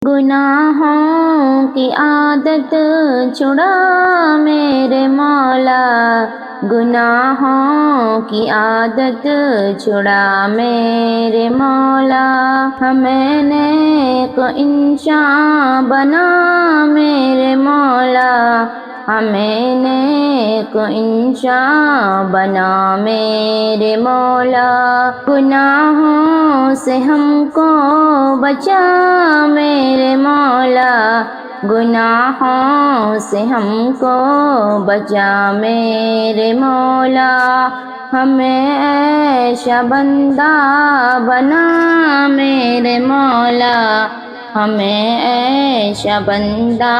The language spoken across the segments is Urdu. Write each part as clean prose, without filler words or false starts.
گناہوں کی عادت چھڑا میرے مولا، گناہوں کی عادت چھڑا میرے مولا، ہمیں نیک انسان بنا میرے مولا، ہمیں نیک انسان بنا میرے مولا، گناہوں سے ہم کو بچا میرے مولا، گناہوں سے ہم کو بچا میرے مولا، ہمیں ایسا بندہ بنا میرے مولا، ہمیں ایسا بندہ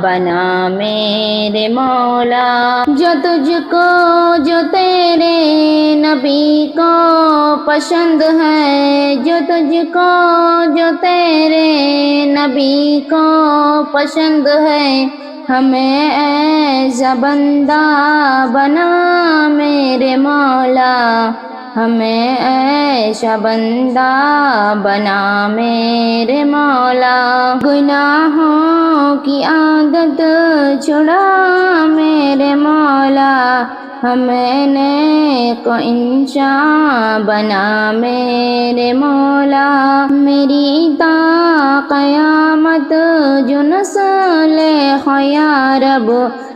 بنا میرے مولا، جو تجھ کو جو تیرے نبی کو پسند ہے، جو تجھ کو جو تیرے نبی کو پسند ہے، ہمیں ایسا بندہ بنا میرے مولا، ہمیں ایسا بندہ بنا میرے مولا، گناہوں کی عادت چھڑا میرے مولا، ہمیں نیک انسان بنا میرے مولا، میری تا قیامت جو نسل ہو یا رب،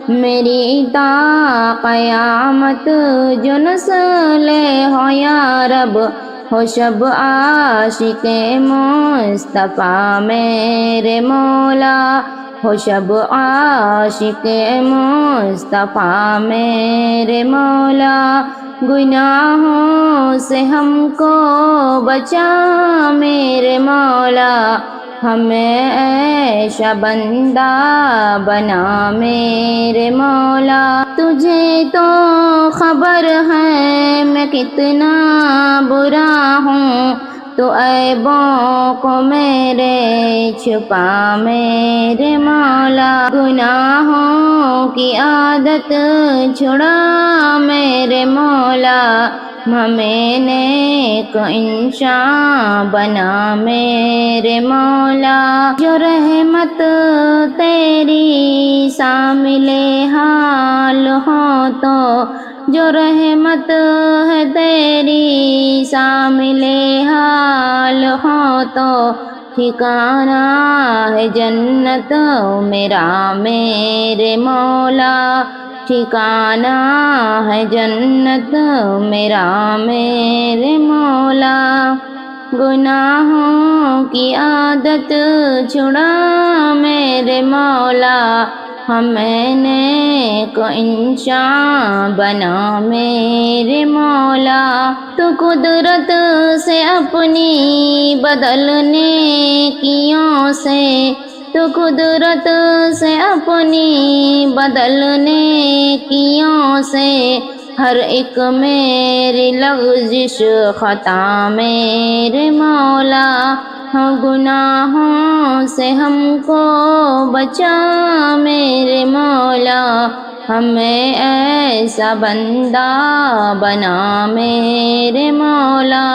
میری تا قیامت جو نسل ہو یا رب، ہو سب عاشق مصطفیٰ میرے مولا، ہو سب عاشق مصطفیٰ میرے مولا، گناہوں سے ہم کو بچا میرے مولا، ہمیں ایسا بندہ بنا میرے مولا، تجھے تو خبر ہے میں کتنا برا ہوں، تو عیبوں کو میرے چھپا میرے مولا، گناہوں کی عادت چھڑا میرے مولا، ہمیں نیک انسان بنا میرے مولا، جو رحمت تیری شامل حال ہو تو، جو رحمت ہے تیری شامل حال ہو تو، ٹھکانہ ہے جنت میرا میرے مولا، ٹھکانہ ہے جنت میرا میرے مولا، گناہوں کی عادت چھڑا میرے مولا، ہمیں نیک انسان بنا میرے مولا، تو قدرت سے اپنی بدلنے نیکیوں سے، تو قدرت سے اپنی بدلنے نیکیوں سے، ہر ایک میری لغزش خطا میرے مولا، گناہوں سے ہم کو بچا میرے مولا، ہمیں ایسا بندہ بنا میرے مولا۔